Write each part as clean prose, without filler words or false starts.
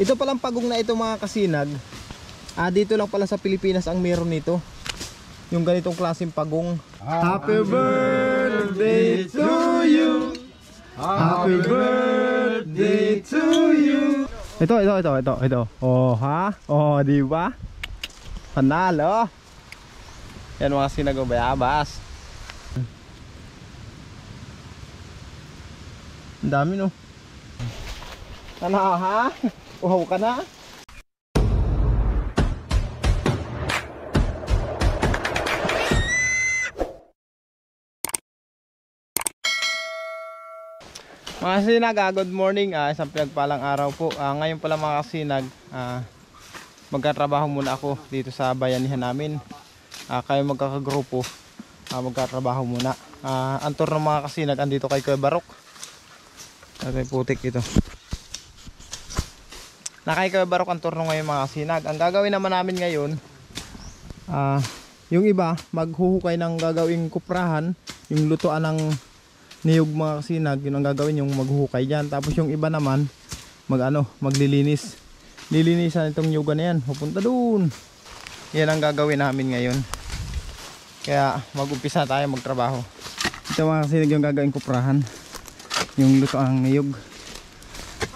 Ito palang pagong na ito mga kasinag. Dito lang pala sa Pilipinas ang meron nito. Yung ganitong klaseng pagong. Happy birthday to you. Happy birthday to you. Ito. Oh ha? Oh, di ba? Panalo. Yan mga kasinag, bayabas. Ang dami no. Ano ha? Uhaw ka na? Mga kasinag, good morning. Isang pinagpalang araw po. Ngayon pala mga kasinag, magkatrabaho muna ako dito sa bayanihan namin. Kayo magkakagrupo, magkatrabaho muna. Ang tour ng mga kasinag, andito kay Kuya Barok. May putik ito. Nakay Kuya Barok ang tour ngayon mga kasinag. Ang gagawin naman namin ngayon, yung iba maghuhukay ng gagawing kuprahan, yung lutuan ng niyog mga kasinag, yun ang gagawin, yung maghuhukay dyan. Tapos yung iba naman maglilinis, lilinisan itong niyugan na yan, pupunta dun. Yan ang gagawin namin ngayon, kaya mag-umpisa tayo magtrabaho. Ito mga kasinag yung gagawin kuprahan, yung lutoang niyog.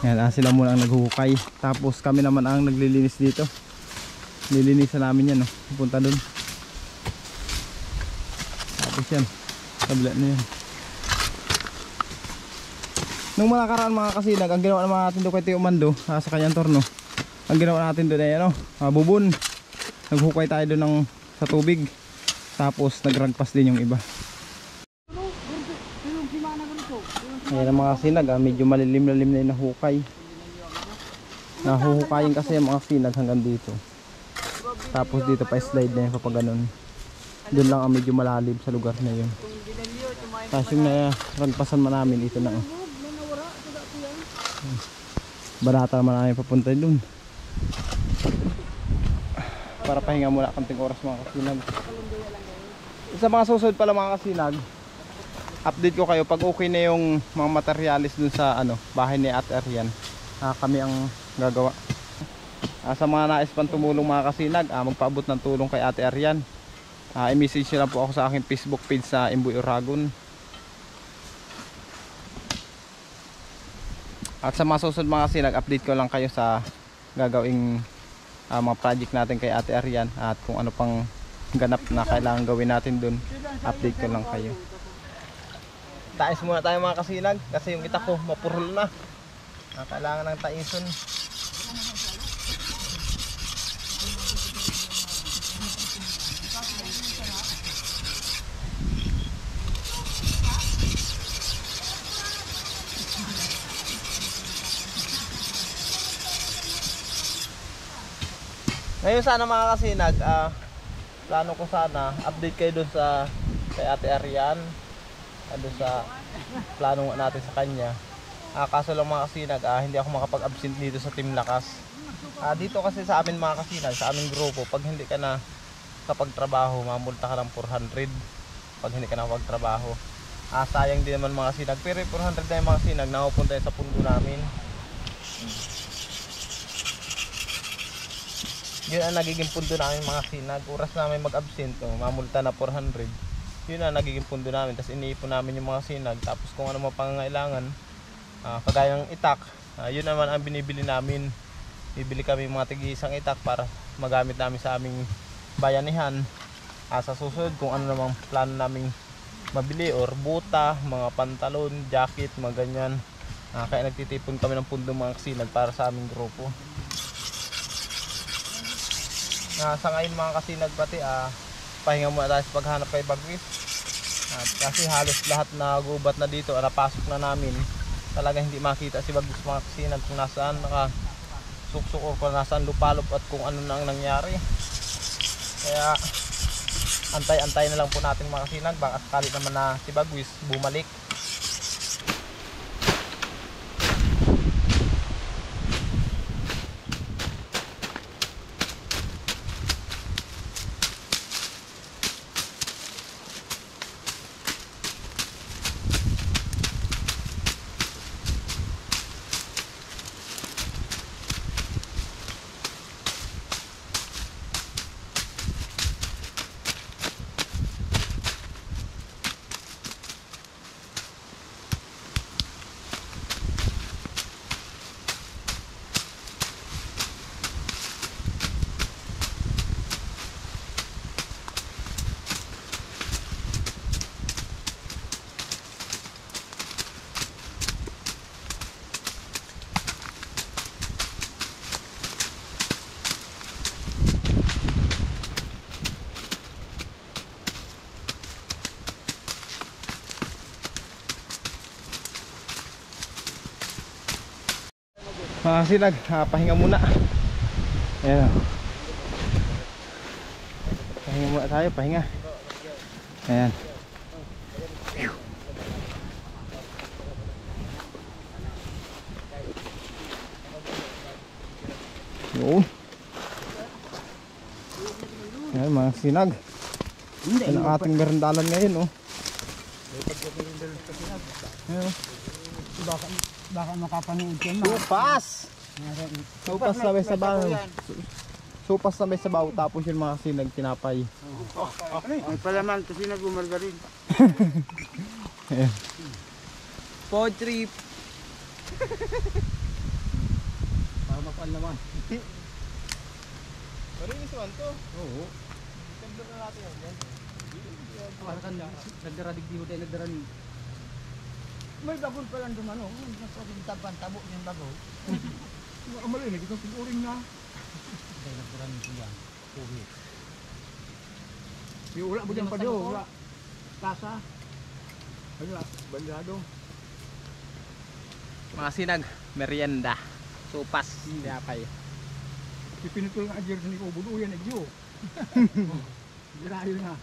Yan, sila muna ang naghuhukay, tapos kami naman ang naglilinis dito. Lilinisan namin yan, pupunta dun. Tapos yan, tablet na yan. Nung mga nakaraan mga kasinag, ang ginawa naman natin doon kay Tio Mando, sa kanyang torno, ang ginawa natin doon ay bubon. Naghukay tayo doon sa tubig, tapos nagragpas din yung iba. Ayan ang mga kasinag, medyo malilim-lalim na yung nahukay. Nahuhukayin kasi yung mga kasinag hanggang dito. Tapos dito pa slide na yung kapag ganun. Doon lang ang medyo malalim sa lugar na yun. Tapos yung naragpasan man namin, ito na barata naman namin papunta dun para pahinga muna kanting oras mga kasinag. Sa mga susunod pala mga kasinag, update ko kayo pag okay na yung mga materialis dun sa bahay ni Ate Arian. Kami ang gagawa. Sa mga nais pang tumulong mga kasinag, magpaabot ng tulong kay Ate Arian, i-message nyo lang po ako sa aking Facebook page sa Imboy Uragon. At sa mga susunod mga kasinag, update ko lang kayo sa gagawing mga project natin kay Ate Arian, at kung ano pang ganap na kailangan gawin natin dun, update ko lang kayo. Tais muna tayo mga kasinag kasi yung itak ko mapurol na. Kailangan ng taison. Ngayon sana mga kasinag, plano ko sana update kayo dun sa kay Ate Arian, dun sa plano natin sa kanya. Kaso lang mga kasinag, hindi ako makapag-absent dito sa Team Lakas. Dito kasi sa amin mga kasinag, sa aming grupo, pag hindi ka na kapagtrabaho, mamulta ka ng 400 pag hindi ka na kapagtrabaho. Sayang din naman mga kasinag, pero 400 na yung mga kasinag napupunta sa pundo namin. Yun ang nagiging pundo namin mga kasinag. Oras namin mag-absent, mamulta na 400. Yun ang nagiging pundo namin. Tapos iniipon namin yung mga kasinag. Tapos kung ano mga pangangailangan, kagaya ng itak, yun naman ang binibili namin. Bibili kami mga tig-isang itak para magamit namin sa aming bayanihan. Sa susunod kung ano namang plano naming mabili, or buta, mga pantalon, jacket, mga ganyan. Kaya nagtitipon kami ng pundo mga kasinag para sa aming grupo. Sa ngayon mga kasinag pati, pahinga muna tayo sa paghanap kay Bagwis. Kasi halos lahat na gubat na dito, napasok na namin. Talaga hindi makita si Bagwis mga kasinag kung nasaan nakasuksok o kung nasaan lupalop at kung ano na ang nangyari. Kaya antay-antay na lang po natin mga kasinag, baka sakali naman na si Bagwis bumalik. Mga kasinag, pahinga muna. Ayan o. Pahinga muna tayo, pahinga. Ayan. Yun. Ayan mga sinag. Yan ang ating merendalan ngayon oh. Ayan. Baka makapanood yan. Supas! Supas na may sabaw. Supas na may sabaw. Tapos yung mga sinag tinapay. May palaman kasi nag-umargarin. Pod trip. Para mapalaman. Marinis man to. Oo. Ganda na natin yan. Para kan nagdaradig di mo tayo nagdarani. May bagol pa lang dumano. Nagpapintapan tabo yung bagol. Amali, nagitong pag-uring na. Tayo nagdarani ko yan. Uwi. Yung ula mo dyan pa doon. Ula. Kasa. Wala. Bandado. Mga sinag, merienda. Supas. Tinapay. Ipinutol nga adyer sa ni Kubo. Uyan na diyo. Dirayo na.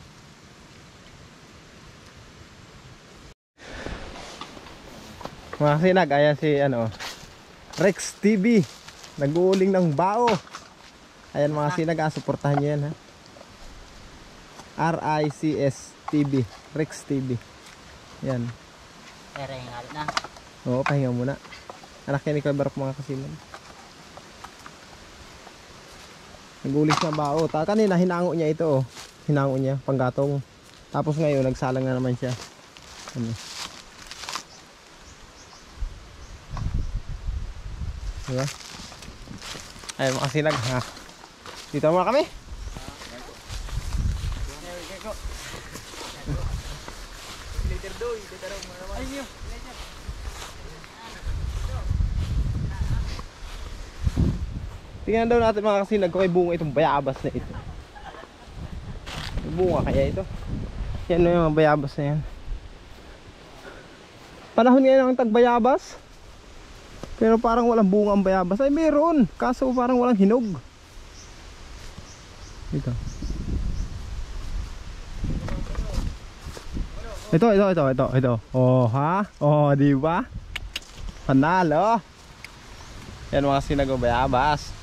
Mga sinag, ayan si ano, Rex TV. Nag-uuling ng bao. Ayan mga sinag, suportahan nyo yan ha. RICS TV. Rex TV. Yan. Erengal na. Oo, pahinga muna. Anak yan ni Kalbarok mga kasinag. Nag-uling ng bao. Kanina hinango niya ito oh. Hinango niya, panggatong. Tapos ngayon, nagsalang na naman siya. Ano? Diba? Ayun mga sinag ha. Dito muna kami. Tingnan daw natin mga kasinag kung may bunga itong bayabas na ito. May bunga kaya ito? Yan na yung bayabas na yan. Panahon ngayon ang tagbayabas. Pero parang walang bunga ang bayabas. Ay meron, kaso parang walang hinog. Ito. Ito. Oh ha? Oh, di ba? Panalo. Yan mga sinag bayabas.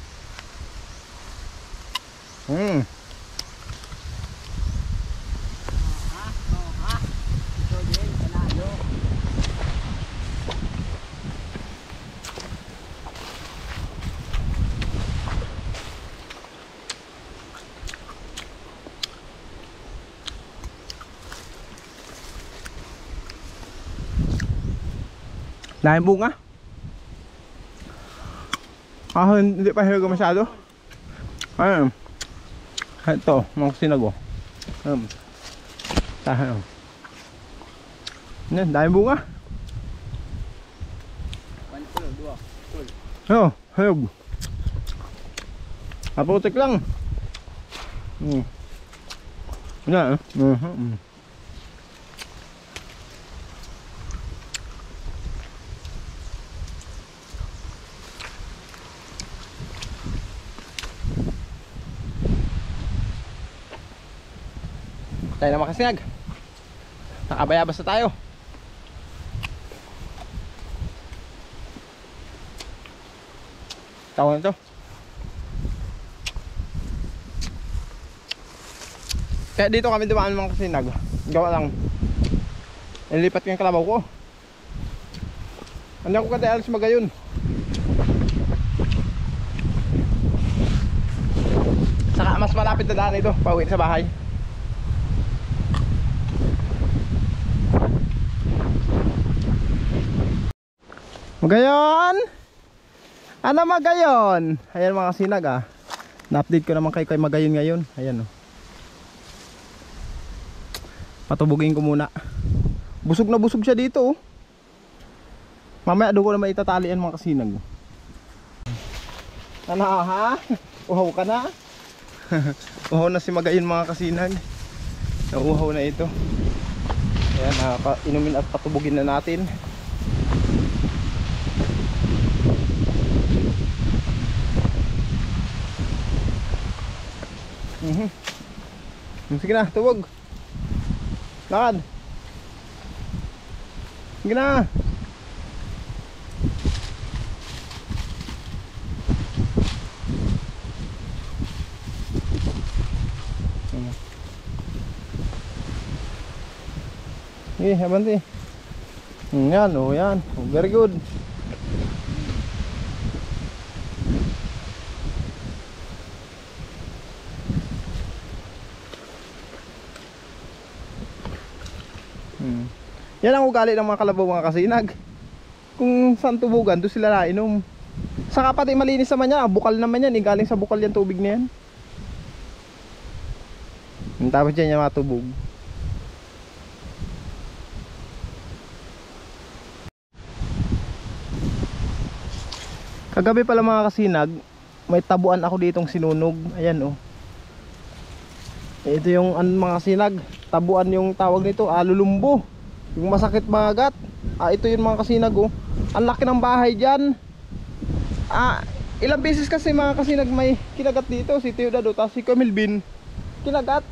Dahil bunga. Hindi pa hinog masyado. Ayun. Ito, mga sinago. Tahan. Yan, dahil bunga. Oo, hinog. Apotek lang. Yan. Tayo na makasinag. Nakabayabas na tayo. Tawag na ito. Kaya dito kami dumaan mga kasinag. Gawa lang. Nilipat ko yung kalabaw ko. Hindi ako kada alis magayon. Saka mas malapit na daan ito. Pauwi sa bahay. Magayon! Ano magayon? Ayan mga sinag ah. Na-update ko naman kay Magayon ngayon. Ayan oh. Patubugin ko muna. Busog na busog siya dito oh. Mamaya doon ko naman itatalian mga kasinag. Ano ha? Uhaw ka na? Uhaw na si Magayon mga kasinag. Nauuhaw na ito. Ayan, inumin at patubugin na natin. Sige na, tubog. Lakad. Sige na. Sige, abante. Yan, oh yan. Oh, very good. Yan ang ugali ng mga kalabaw mga kasinag. Kung saan tubugan, doon sila nainom. Saka pati malinis naman yan, bukal naman yan, galing sa bukal yan tubig na yan. Tapos dyan yung matubog. Kagabi pala mga kasinag, may tabuan ako ditong sinunog. Ayan oh. Ito yung mga kasinag, tabuan yung tawag nito, lulumbo. Yung masakit mga gat. Ito yung mga kasinag oh. Ang laki ng bahay dyan. Ilang beses kasi mga kasinag may kinagat dito. Si Teodado, tapos si Camilbin kinagat.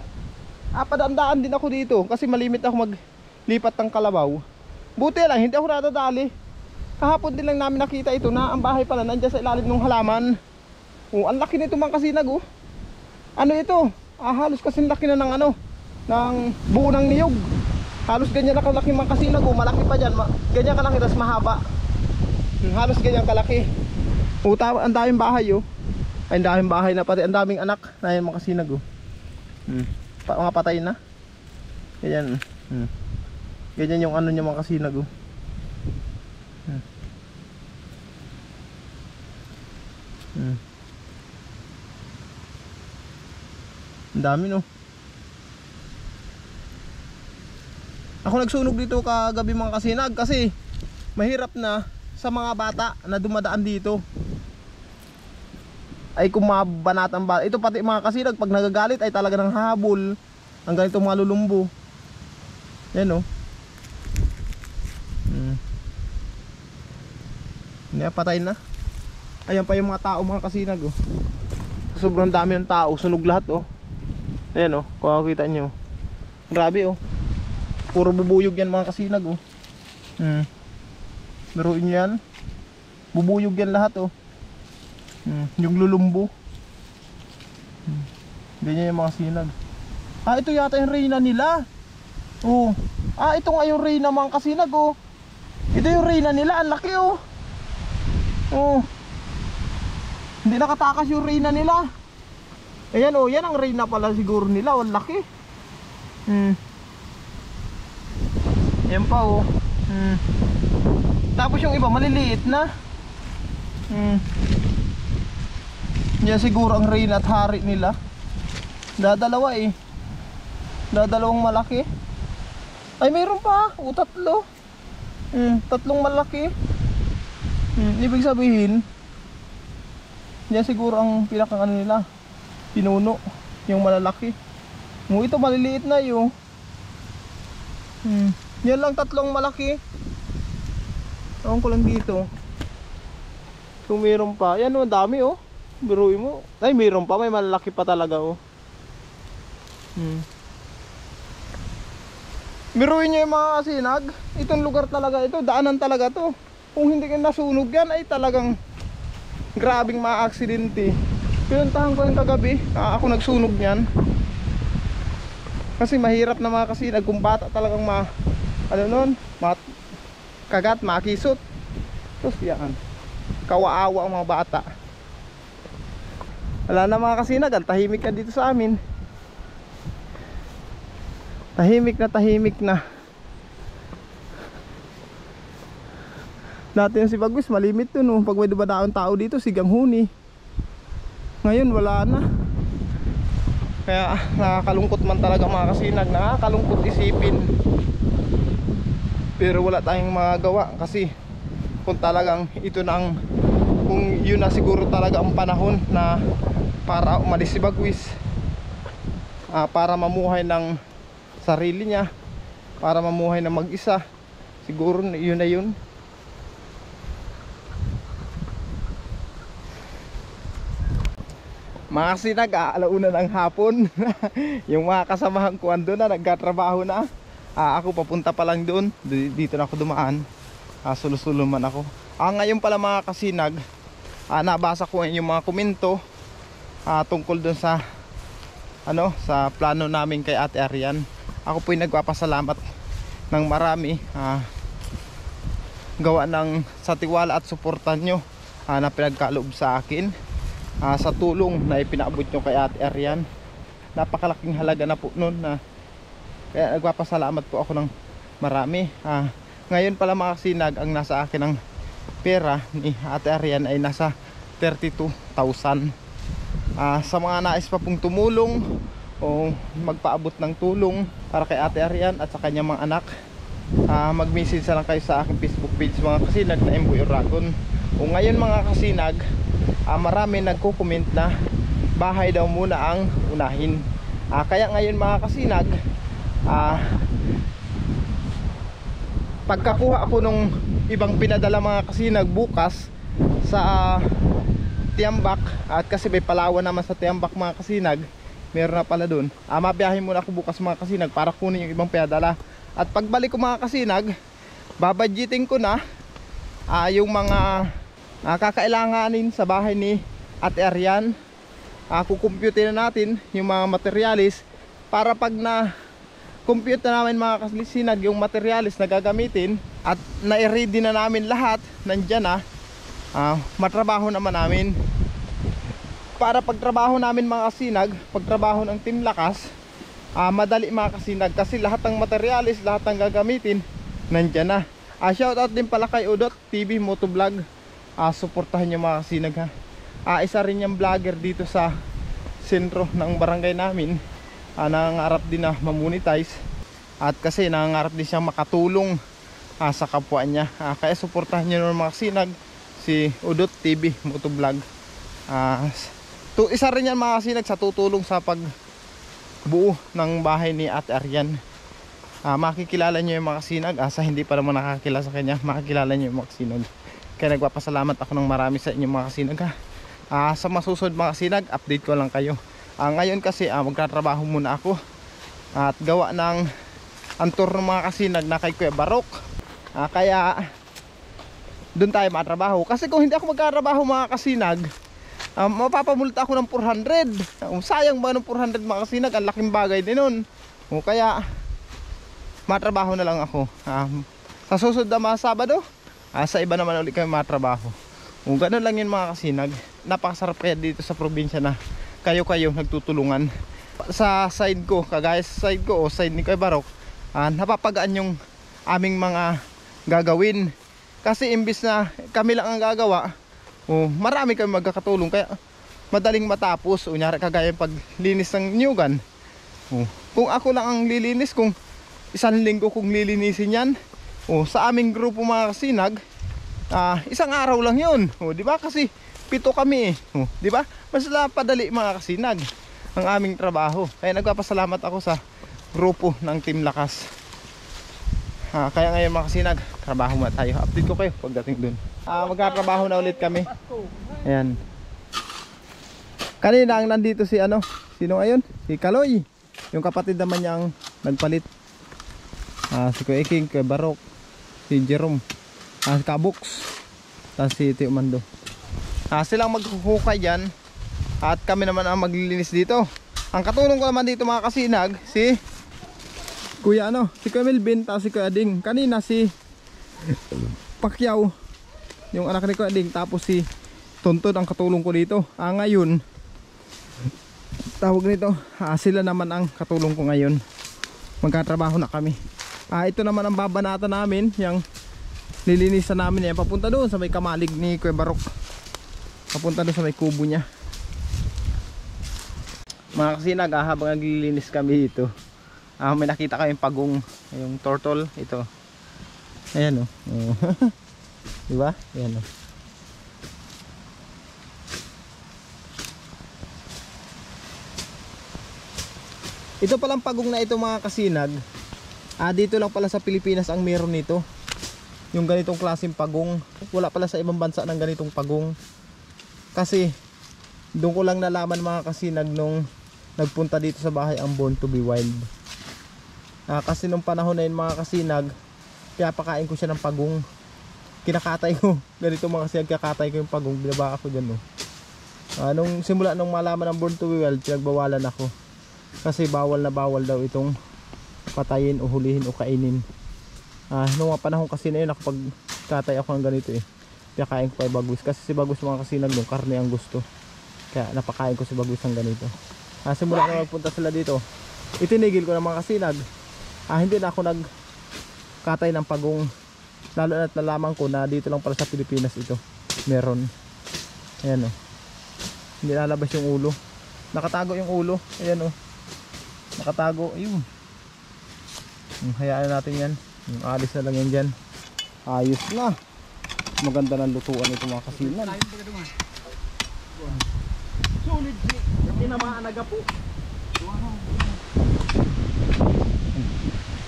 Padaan-daan din ako dito kasi malimit ako maglipat ng kalabaw. Buti lang, hindi ako nadadali. Kahapon din lang namin nakita ito na ang bahay pala nandiyan sa ilalim ng halaman. Ang laki nito mga kasinag oh. Ano ito? Halos kasi laki na ng ng buo ng niyog. Halos ganyan na kalaki mga kasinag oh. Malaki pa dyan, ganyan kalaki, tas mahaba. Halos ganyan kalaki. Ang daming bahay oh. Ay, ang daming bahay na pati ang daming anak. Ayan mga kasinag oh. Mga patay na. Ganyan. Ganyan yung niya mga kasinag oh. Ang dami no. Ako nagsunog dito kagabi mga kasinag kasi mahirap na sa mga bata na dumadaan dito. Ay kung mabanatan ba. Ito pati mga kasinag pag nagagalit ay talaga nang hahabol ang ganitong mga lulumbo. Yan oh. Patay na. Ayan pa yung mga tao mga kasinag oh. Sobrang dami ng tao, sunog lahat oh. Ayan oh, kung makikita nyo. Grabe oh. Puro bubuyog yan mga kasinag oh. Biruin yan. Bubuyog yan lahat oh. Yung lulumbo. Ganyan yung mga sinag. Ito yata yung reyna nila. Oh. Ito nga yung reyna mga kasinag oh. Ito yung reyna nila, ang laki oh. Oh. Hindi nakatakas yung reyna nila. Ayan oh, yan ang reyna pala siguro nila, ang laki. Yan pa oh. Tapos yung iba maliliit na. Yan siguro ang reyna at hari nila. Dadalawa eh. Dadalawang malaki. Ay mayroon pa, tatlo. Tatlong malaki. Ibig sabihin yan siguro ang pinakang nila, pinuno, yung malalaki. Ito maliliit na yun. Yan lang tatlong malaki. Ewan ko lang dito kung mayroon pa. Yan oh, dami oh. Biruin mo. Ay mayroon pa, may malalaki pa talaga oh. Biruin nyo yung mga kasinag. Itong lugar talaga ito, daanan talaga to. Kung hindi ka nasunog yan ay talagang grabing ma-aksidente. Pinuntahan ko yung kagabi, ako nagsunog yan. Kasi mahirap na mga kasinag kung bata talagang kagat, makisot. Tapos yan, kawaawa ang mga bata. Wala na mga kasinag, tahimik ka dito sa amin. Tahimik na. Dati yung si Bagwis malimit to no. Pag may dumadaang tao dito, sigang huni. Ngayon wala na. Kaya nakakalungkot man talaga mga kasinag. Nakakalungkot isipin. Pero wala tayong magagawa kasi kung talagang ito na ang, kung yun na siguro talaga ang panahon na para umalis si Bagwis, para mamuhay ng sarili niya, para mamuhay ng mag-isa, siguro yun na yun. Mga kasinag, alauna ng hapon. Yung mga kasamahan ko andun na, nagkatrabaho na. Ako papunta pa lang doon. Dito na ako dumaan. Sulo-sulo man ako. Ngayon pala mga kasinag, nabasa ko yung mga komento tungkol doon sa sa plano namin kay Ate Arian. Ako po'y nagpapasalamat ng marami gawa ng sa tiwala at suportan nyo na pinagkaloob sa akin, sa tulong na ipinaabot nyo kay Ate Arian. Napakalaking halaga na po nun, kaya nagpapasalamat po ako ng marami. Ngayon pala mga kasinag, ang nasa akin ng pera ni Ate Arian ay nasa 32,000. Sa mga nais pa pong tumulong o magpaabot ng tulong para kay Ate Arian at sa kanyang mga anak, mag-message lang kayo sa aking Facebook page mga kasinag na Emboy Oragon. O ngayon mga kasinag, marami nagko-comment na bahay daw muna ang unahin. Kaya ngayon mga kasinag, pagkakuha ako nung ibang pinadala mga kasinag bukas sa Tiambak, at kasi may Palawan naman sa Tiambak mga kasinag, meron na pala dun. Mabiyahin muna ako bukas mga kasinag para kunin yung ibang pinadala. At pagbalik ko mga kasinag, babadgeting ko na yung mga kakailanganin sa bahay ni Ate Arian. Kukumpute na natin yung mga materialis para pag na compute na namin mga kasinag yung materialis na gagamitin at na-ready na namin lahat, nandyan na, matrabaho naman namin. Para pagtrabaho namin mga kasinag, pagtrabaho ng Team Lakas, madali mga kasinag kasi lahat ng materialis, lahat ng gagamitin nandyan na. Shoutout din pala kay Udot TV Motovlog. Suportahan nyo mga kasinag ha. Isa rin yung vlogger dito sa sentro ng barangay namin. Nangangarap din na mamonetize, at kasi nangangarap din siyang makatulong sa kapwa niya. Kaya suportahan nyo naman mga kasinag si Udot TV Motovlog. Isa rin yan mga kasinag sa tutulong sa pagbuo ng bahay ni Ate Arian. Makikilala nyo yung mga kasinag, sa hindi pa naman nakakilala sa kanya, makikilala nyo yung mga kasinag. Kaya nagpapasalamat ako ng marami sa inyo mga kasinag sa masusunod mga kasinag, update ko lang kayo. Ngayon kasi magtatrabaho muna ako at gawa ng antor ng mga kasinag na kay Kuya Barok. Kaya doon tayo matrabaho. Kasi kung hindi ako magtatrabaho mga kasinag, mapapamulta ako ng 400. Sayang ba ng 400 mga kasinag? Ang laking bagay din nun. Kaya matrabaho na lang ako. Sa susunod na mga Sabado, sa iba naman ulit kami matrabaho. Ganun lang yun mga kasinag. Napakasarap kaya dito sa probinsya na kayo nagtutulungan. Sa side ko, kagaya sa side ko o side ni Kuya Barok, napapagaan yung aming mga gagawin. Kasi imbis na kami lang ang gagawa, marami kami magkakatulong, kaya madaling matapos. Unyari kagaya paglinis ng nyugan, kung ako lang ang lilinis, kung isang linggo kong lilinisin yan, sa aming grupo mga kasinag, isang araw lang yun. Di ba? Kasi 7 kami di ba? Mas padali mga kasinag ang aming trabaho. Kaya nagpapasalamat ako sa grupo ng Team Lakas. Kaya ngayon mga kasinag, trabaho muna tayo. Update ko kayo pagdating dun. Magkatrabaho na ulit kami. Ayan. Kanina ang nandito si sino ngayon? Si Kaloy. Yung kapatid naman niya ang nagpalit. Si Kuya King, Kuya Barok, si Jerome, si Kabox, at si Tio Mando. Silang maghuhukay dyan, at kami naman ang maglilinis dito. Ang katulong ko naman dito mga kasinag, si Kuya si Kuya Melvin, tapos si Kuya Ding. Kanina si Pacquiao, yung anak ni Kuya Ding, tapos si Tonton ang katulong ko dito. Ngayon, tawag nito, sila naman ang katulong ko ngayon. Magkatrabaho na kami. Ito naman ang babanata namin, yung lilinisan namin yan, papunta doon sa may kamalig ni Kuya Barok, papunta doon sa may kubo niya. Mga kasinag, habang naglilinis kami dito, may nakita kami pagong, yung turtle ito. Ayan diba? Ayan ito palang pagong na ito mga kasinag, dito lang pala sa Pilipinas ang meron nito. Yung ganitong klaseng pagong, wala pala sa ibang bansa ng ganitong pagong. Kasi Doon ko lang nalaman mga kasinag nung nagpunta dito sa bahay ang Born to be Wild. Kasi nung panahon na yun mga kasinag, pinapakain ko siya ng pagong. Kinakatay ko. Ganito mga kasinag, kinakatay ko yung pagong. Binaba ako dyan. No? Nung simula nung malaman ng Born to be Wild, pinagbawalan ako. Kasi bawal na bawal daw itong patayin o hulihin o kainin. Nung mga panahon kasi na yun, nakapag katay ako ng ganito eh. Pinakain ko kay Bagwis. Kasi si Bagwis mga kasinag nung karne ang gusto. Kaya napakain ko si Bagwis ng ganito. Simula na magpunta sila dito, itinigil ko ng mga kasinag. Hindi na ako nagkatay ng pagong. Lalo na't nalaman ko na dito lang pala sa Pilipinas ito meron. Ayan o. Hindi lalabas yung ulo. Nakatago yung ulo. Ayan o. Nakatago. Ayun. Hayaan natin yan. Alis na lang yan dyan. Ayos na. Maganda ng lutuan ito mga kasinag. Solid. Tinamaan na gapo.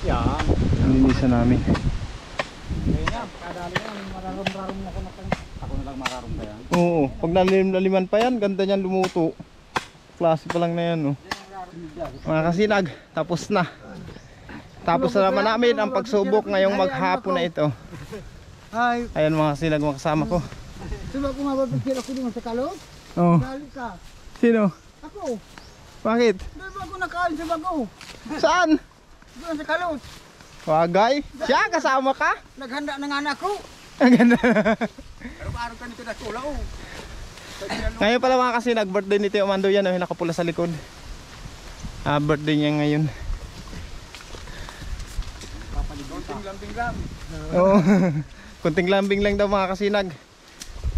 Yan. Nilinisan namin. Kaya kadali na, mararom-rarom na ko na kang. Ako na lang mararom pa yan. Oo, pag naliman pa yan, ganda niyan lumuto. Klase pa lang na yan, no. Mga kasinag, tapos na. Tapos na naman namin ang pagsubok ngayong maghapon na ito. Ay, Ayan mga kasinag, mga kasama ko. diba kung mababigyan ako din sa kalot? Oo. Dali ka. Sino? Ako. Bakit? Diba ako nakain sa bago? Saan? Doon sa kalot. Wagay? Siya, kasama ka? Naghanda ng anak ko. Ang ganda. Pero paano ka nito na tula oh. Ngayon pala mga kasinag, birthday ni Tio Mando yan, oh, nakapula sa likod. Birthday niya ngayon. Konting lambing lang. Oo. Kunting lambing lang daw mga kasinag.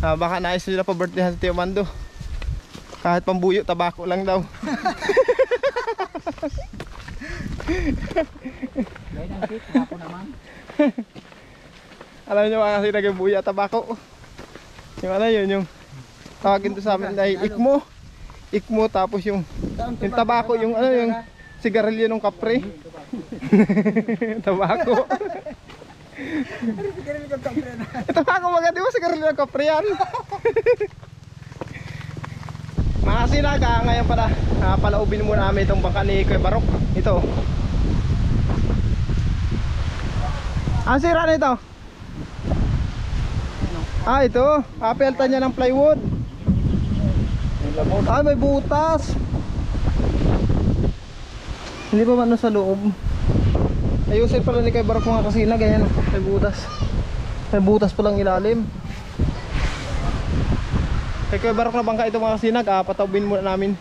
Baka nais nila pa birthday sa Tio Mando. Kahit pambuyo, tabako lang daw. Gaya ng tip, hapo naman. Alam niyo mga kasinag, yung buya, tabako. Yung ano yun, yung tawagin to sa amin ay ikmo. Ikmo, tapos yung tabako, yung ano yung sigarilyo ng kapre. Tabako. Tabako mga di ba sigarilyo ng kapre yan? Mga kasinag, ngayon pala palaubin muna namin itong bangka ni Kuya Barok. Ito. Ang sira na ito? Ito. Apelta niya ng plywood. May butas. Hindi pa man sa loob. Ayusin pala ni Kuya Barok mga kasinag. Ayan, may butas. May butas palang ilalim. Kay Kuya Barok na bangka ito mga kasinag, patawbin muna namin.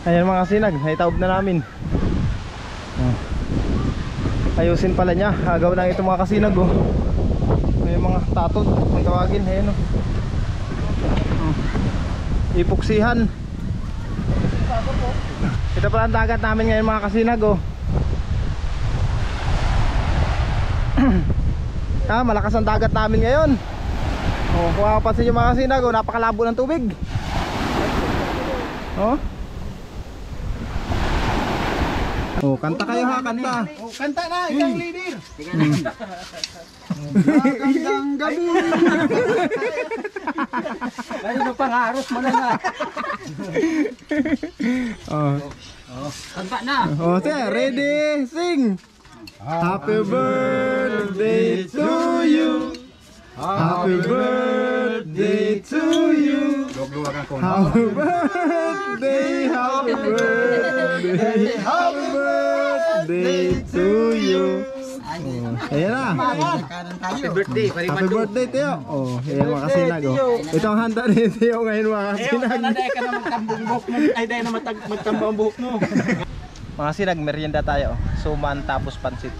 Ayan mga kasinag, naitaob na namin. Ayusin pala niya, agaw na ito mga kasinag oh. May mga tatod, kung tawagin, ayan oh. Ipuksihan. Ito pala ang dagat namin ngayon mga kasinag oh. Malakas ang dagat namin ngayon. Kung makapansin nyo mga kasinag oh, napakalabo ng tubig. Kanta kayo ha, kanta. Kanta na, isang leader. Magandang gabi. Ay, pangaros mo na nga. Kanta na. Ready, sing. Happy birthday to you. Happy birthday to you. wag ako. Happy birthday, happy birthday, happy birthday to you. Oh, ayan na. Happy birthday, pari Happy birthday, Teo. Oh, ayan mga kasinag. Oh. Ito ang handa ni Teo ngayon mga kasinag. Dahil ka na magtambong buhok mo. Ay, dahil na magtambong ang buhok mo. Mga sinag, merienda tayo. Suman tapos pansit.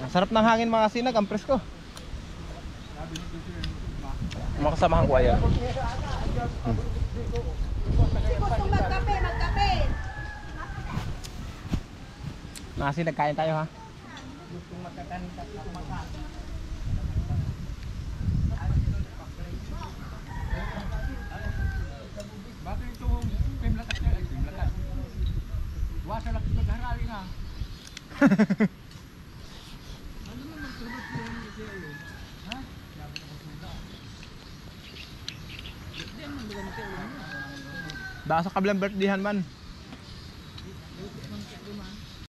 Sarap ng hangin mga sinag, ang presko. Mga kasamahan ko ayan. Magkape. Mga sinag, kain tayo ha. Bakit ito pimlakas niya? Ay, pimlakas. Wasa lang ito magharali nga. Dahil sa kablang birthdayhan man.